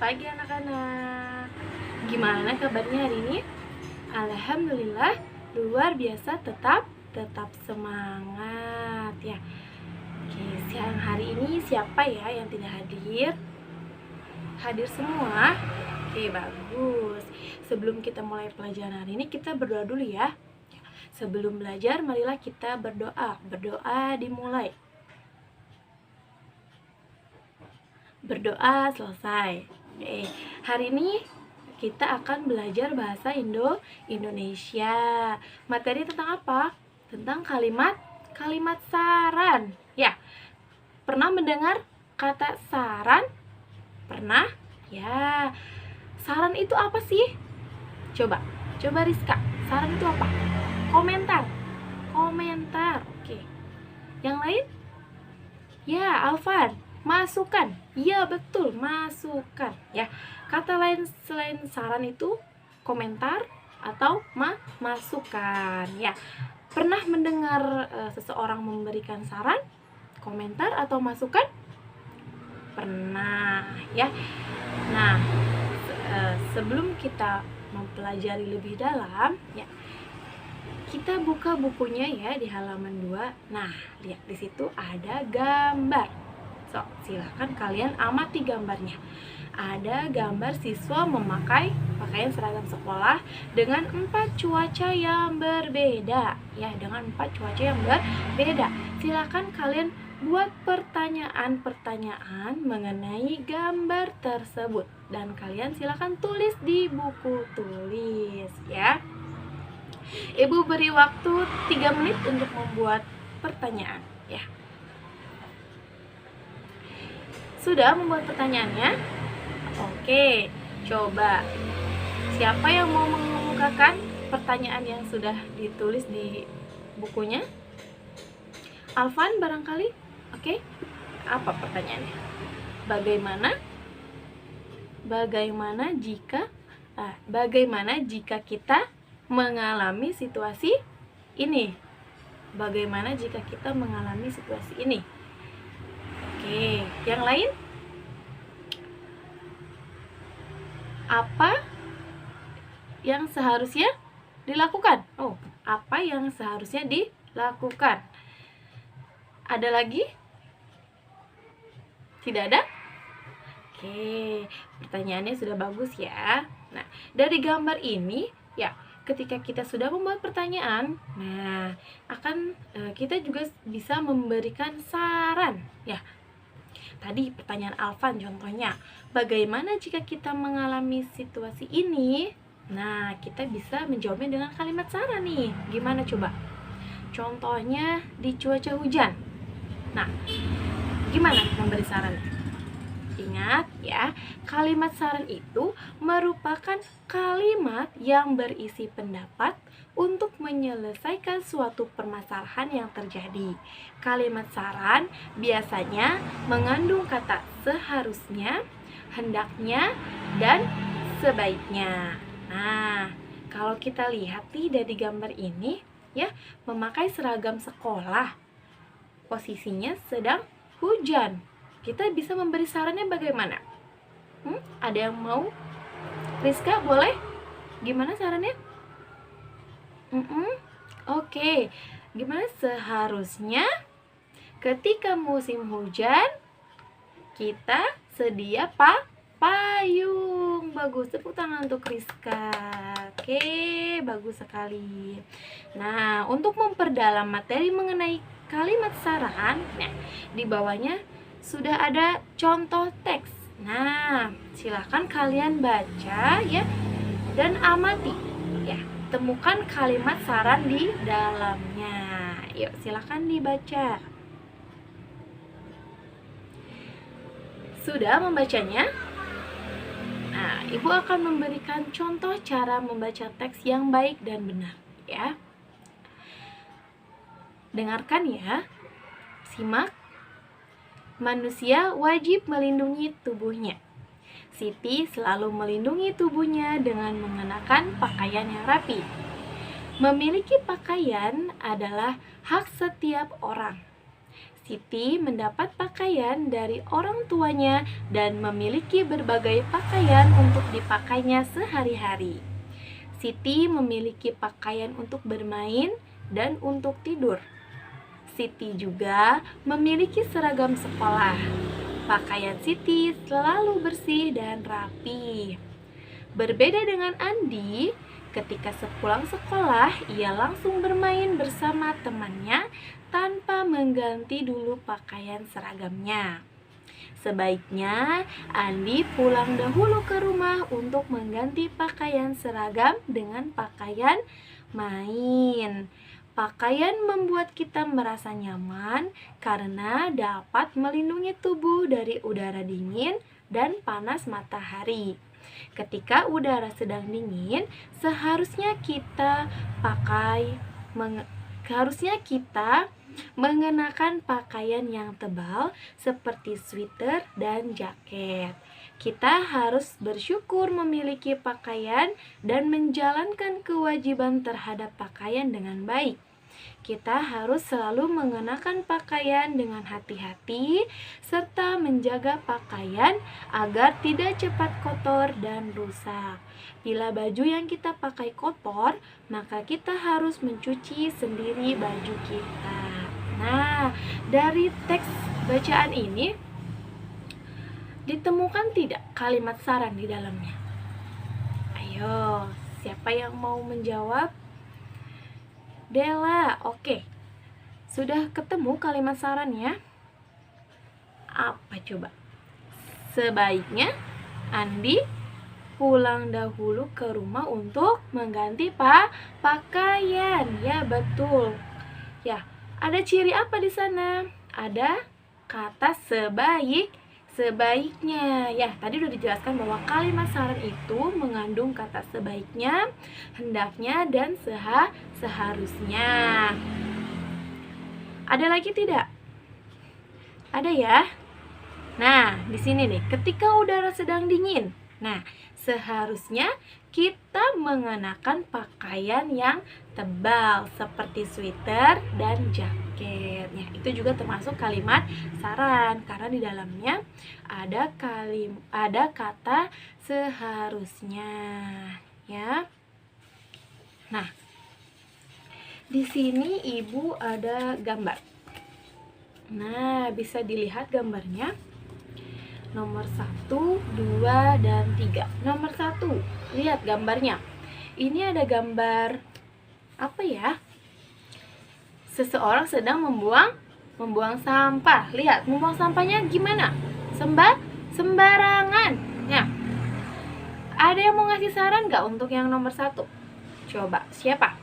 pagi anak-anak. Gimana kabarnya hari ini? Alhamdulillah luar biasa, tetap semangat ya. Oke, siang hari ini siapa ya yang tidak hadir? Hadir semua? Oke, bagus. Sebelum kita mulai pelajaran hari ini, kita berdoa dulu ya. Sebelum belajar, marilah kita berdoa. Berdoa dimulai. Berdoa selesai. Oke, hari ini kita akan belajar bahasa Indonesia. Materi tentang apa? Tentang kalimat saran. Ya, pernah mendengar kata saran? Pernah? Ya. Saran itu apa sih? Coba Rizka. Saran itu apa? Komentar. Oke. Yang lain? Ya, Alvan. Masukan. Iya, betul, masukan ya. Kata lain selain saran itu komentar atau masukan ya. Pernah mendengar seseorang memberikan saran, komentar atau masukan? Pernah ya. Nah, sebelum kita mempelajari lebih dalam ya, kita buka bukunya ya di halaman 2. Nah, lihat di situ ada gambar. So, silahkan kalian amati gambarnya. Ada gambar siswa memakai pakaian seragam sekolah dengan 4 cuaca yang berbeda. Ya, dengan 4 cuaca yang berbeda. Silahkan kalian buat pertanyaan-pertanyaan mengenai gambar tersebut. Dan kalian silahkan tulis di buku tulis ya. Ibu beri waktu 3 menit untuk membuat pertanyaan ya. Sudah membuat pertanyaannya? Oke, coba. Siapa yang mau mengemukakan pertanyaan yang sudah ditulis di bukunya? Alvan barangkali? Oke. Apa pertanyaannya? Bagaimana jika kita mengalami situasi ini? Bagaimana jika kita mengalami situasi ini? Oke, yang lain? Apa yang seharusnya dilakukan? Oh, apa yang seharusnya dilakukan? Ada lagi? Tidak ada? Oke, pertanyaannya sudah bagus ya. Nah, dari gambar ini, ya, ketika kita sudah membuat pertanyaan, nah, kita juga bisa memberikan saran, ya. Tadi pertanyaan Alvan contohnya, bagaimana jika kita mengalami situasi ini? Nah, kita bisa menjawabnya dengan kalimat saran nih. Gimana coba? Contohnya di cuaca hujan. Nah, gimana memberi saran? Ingat ya, kalimat saran itu merupakan kalimat yang berisi pendapat untuk menyelesaikan suatu permasalahan yang terjadi. Kalimat saran biasanya mengandung kata seharusnya, hendaknya, dan sebaiknya. Nah, kalau kita lihat nih dari gambar ini ya, memakai seragam sekolah. Posisinya sedang hujan. Kita bisa memberi sarannya bagaimana? Ada yang mau? Rizka, boleh? Gimana sarannya? Oke. Gimana seharusnya ketika musim hujan kita sedia payung. Bagus, tepuk tangan untuk Rizka. Oke, bagus sekali. Nah, untuk memperdalam materi mengenai kalimat saran, nah, di bawahnya sudah ada contoh teks. Nah, silakan kalian baca ya dan amati ya. Temukan kalimat saran di dalamnya. Yuk, silakan dibaca. Sudah membacanya? Nah, Ibu akan memberikan contoh cara membaca teks yang baik dan benar ya. Dengarkan ya. Simak. Manusia wajib melindungi tubuhnya. Siti selalu melindungi tubuhnya dengan mengenakan pakaian yang rapi. Memiliki pakaian adalah hak setiap orang. Siti mendapat pakaian dari orang tuanya dan memiliki berbagai pakaian untuk dipakainya sehari-hari. Siti memiliki pakaian untuk bermain dan untuk tidur. Siti juga memiliki seragam sekolah. Pakaian Siti selalu bersih dan rapi. Berbeda dengan Andi, ketika sepulang sekolah, ia langsung bermain bersama temannya tanpa mengganti dulu pakaian seragamnya. Sebaiknya Andi pulang dahulu ke rumah untuk mengganti pakaian seragam dengan pakaian main. Pakaian membuat kita merasa nyaman karena dapat melindungi tubuh dari udara dingin dan panas matahari. Ketika udara sedang dingin, seharusnya kita mengenakan pakaian yang tebal seperti sweater dan jaket. Kita harus bersyukur memiliki pakaian dan menjalankan kewajiban terhadap pakaian dengan baik. Kita harus selalu mengenakan pakaian dengan hati-hati serta menjaga pakaian agar tidak cepat kotor dan rusak. Bila baju yang kita pakai kotor, maka kita harus mencuci sendiri baju kita. Nah, dari teks bacaan ini ditemukan tidak kalimat saran di dalamnya? Ayo, siapa yang mau menjawab? Dela, oke. Sudah ketemu kalimat sarannya? Apa coba? Sebaiknya Andi pulang dahulu ke rumah untuk mengganti pakaian. Ya, betul. Ya, ada ciri apa di sana? Ada kata sebaiknya. Ya, tadi udah dijelaskan bahwa kalimat saran itu mengandung kata sebaiknya, hendaknya, dan seharusnya. Ada lagi tidak? Ada ya? Nah, di sini nih, ketika udara sedang dingin. Nah, seharusnya kita mengenakan pakaian yang tebal seperti sweater dan jaket. Ya, itu juga termasuk kalimat saran karena di dalamnya ada kata seharusnya, ya. Nah, di sini Ibu ada gambar. Nah, bisa dilihat gambarnya. Nomor 1, 2, dan 3. Nomor 1, lihat gambarnya. Ini ada gambar apa ya? Seseorang sedang membuang sampah. Lihat, membuang sampahnya gimana? Sembarangan. Nah, ada yang mau ngasih saran gak untuk yang nomor 1? Coba, siapa?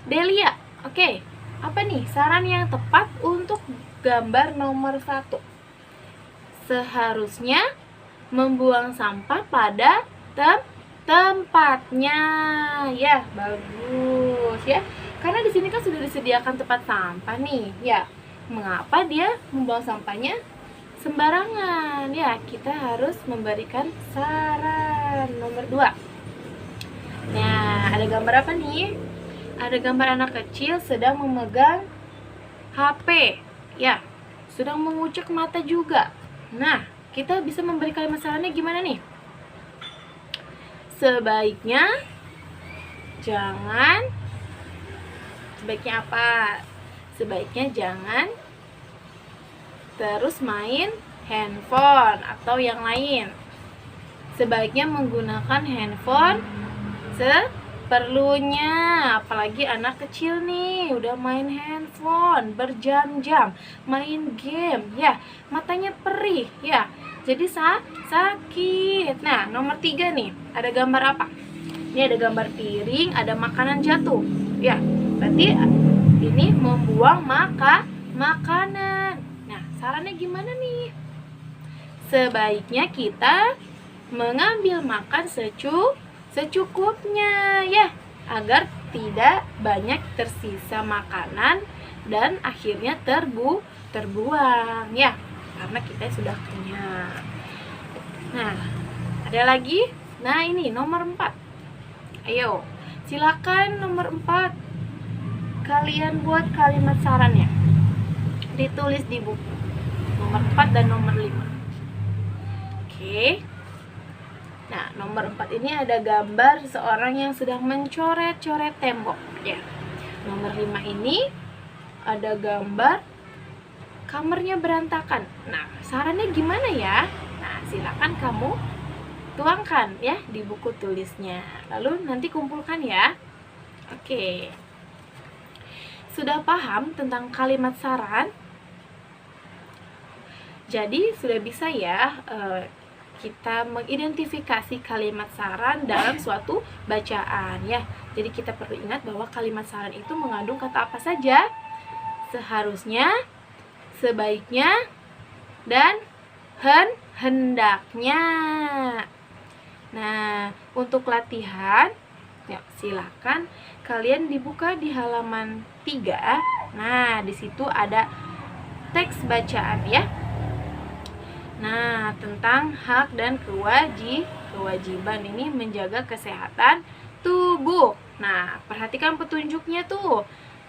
Delia. Oke, apa nih saran yang tepat untuk gambar nomor 1? Seharusnya membuang sampah pada tempatnya. Ya, bagus ya. Karena di sini kan sudah disediakan tempat sampah nih. Ya, mengapa dia membuang sampahnya sembarangan? Ya, kita harus memberikan saran. Nomor 2. Nah, ada gambar apa nih? Ada gambar anak kecil sedang memegang HP. Ya, sedang mengucek mata juga. Nah, kita bisa memberi kalimat sarannya gimana nih? Sebaiknya apa? Sebaiknya jangan terus main handphone atau yang lain. Sebaiknya menggunakan handphone seperlunya. Apalagi anak kecil nih udah main handphone berjam-jam, main game, ya matanya perih, ya jadi sakit. Nah, nomor 3 nih, ada gambar apa? Ini ada gambar piring, ada makanan jatuh. Ya, berarti ini membuang makanan. Nah, sarannya gimana nih? Sebaiknya kita mengambil makan secukupnya, ya, agar tidak banyak tersisa makanan dan akhirnya terbuang, ya, karena kita sudah kenyang. Nah, ada lagi. Nah, ini nomor 4. Ayo, silakan nomor 4 kalian buat kalimat sarannya. ditulis di buku. Nomor 4 dan nomor 5. Oke. Nah, nomor 4 ini ada gambar seseorang yang sedang mencoret-coret tembok ya. Nomor 5 ini ada gambar kamarnya berantakan. Nah, sarannya gimana ya? Nah, silakan kamu tuangkan ya di buku tulisnya. Lalu nanti kumpulkan ya. Oke. Sudah paham tentang kalimat saran? Jadi sudah bisa ya kita mengidentifikasi kalimat saran dalam suatu bacaan ya. Jadi kita perlu ingat bahwa kalimat saran itu mengandung kata apa saja? Seharusnya, sebaiknya, dan hendaknya. Nah, untuk latihan ya, silakan kalian dibuka di halaman 3. Nah, di situ ada teks bacaan ya. Nah, tentang hak dan kewajiban ini menjaga kesehatan tubuh. Nah, perhatikan petunjuknya tuh.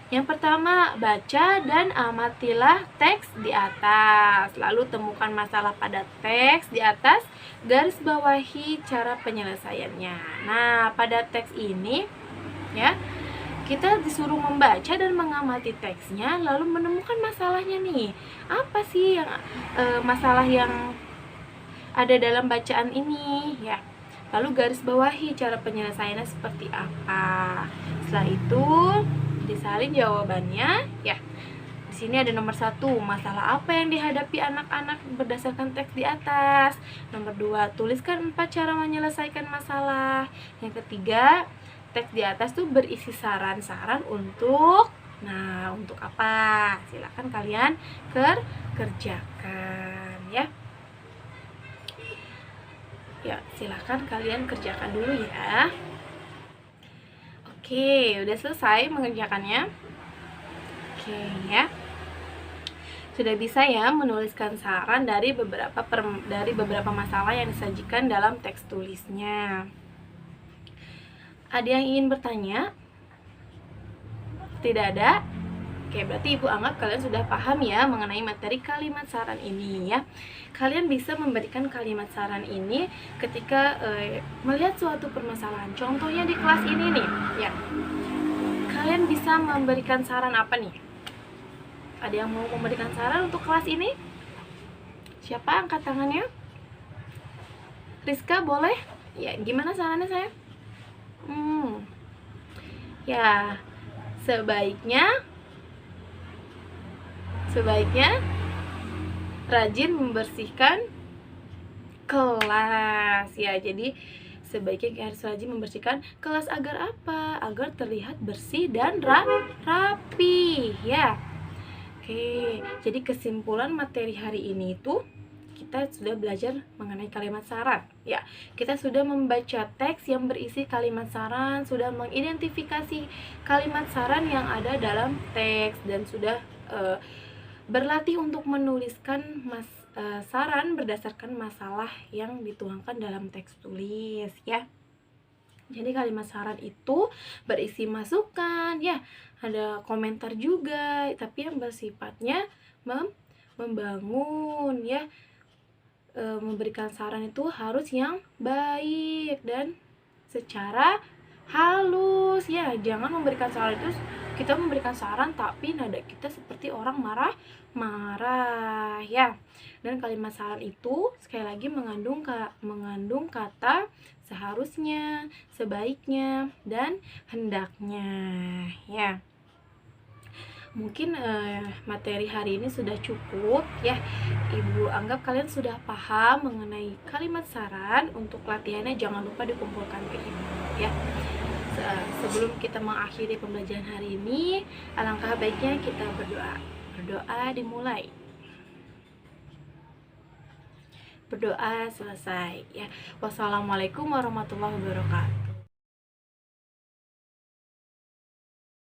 Yang pertama, baca dan amatilah teks di atas. Lalu temukan masalah pada teks di atas, garis bawahi cara penyelesaiannya. Nah, pada teks ini ya, kita disuruh membaca dan mengamati teksnya, lalu menemukan masalahnya nih. Apa sih yang masalah yang ada dalam bacaan ini ya? Lalu garis bawahi cara penyelesaiannya seperti apa. Setelah itu disalin jawabannya ya. Di sini ada nomor 1, masalah apa yang dihadapi anak-anak berdasarkan teks di atas. Nomor 2, tuliskan 4 cara menyelesaikan masalah. Yang ketiga, teks di atas tuh berisi saran-saran untuk apa? Silakan kalian kerjakan ya. Ya, silakan kalian kerjakan dulu ya. Oke, udah selesai mengerjakannya. Oke ya. Sudah bisa ya menuliskan saran dari beberapa masalah yang disajikan dalam teks tulisnya. Ada yang ingin bertanya? Tidak ada? Oke, berarti Ibu anggap kalian sudah paham ya mengenai materi kalimat saran ini ya. Kalian bisa memberikan kalimat saran ini ketika melihat suatu permasalahan. Contohnya di kelas ini nih ya. Kalian bisa memberikan saran apa nih? Ada yang mau memberikan saran untuk kelas ini? Siapa angkat tangannya? Rizka boleh? Ya, gimana sarannya saya? Ya, sebaiknya rajin membersihkan kelas ya. Jadi sebaiknya harus rajin membersihkan kelas agar apa? Agar terlihat bersih dan rapi ya. Oke, jadi kesimpulan materi hari ini itu kita sudah belajar mengenai kalimat saran ya. Kita sudah membaca teks yang berisi kalimat saran, sudah mengidentifikasi kalimat saran yang ada dalam teks, dan sudah berlatih untuk menuliskan saran berdasarkan masalah yang dituangkan dalam teks tulis ya. Jadi kalimat saran itu berisi masukan ya, ada komentar juga, tapi yang bersifatnya membangun ya. Memberikan saran itu harus yang baik dan secara halus ya. Jangan memberikan saran itu kita memberikan saran tapi nada kita seperti orang marah ya. Dan kalimat saran itu sekali lagi mengandung kata seharusnya, sebaiknya, dan hendaknya ya. Mungkin materi hari ini sudah cukup ya. Ibu anggap kalian sudah paham mengenai kalimat saran. Untuk latihannya jangan lupa dikumpulkan ke ibu ya. Sebelum kita mengakhiri pembelajaran hari ini, alangkah baiknya kita berdoa. Berdoa dimulai. Berdoa selesai ya. Wassalamualaikum warahmatullahi wabarakatuh.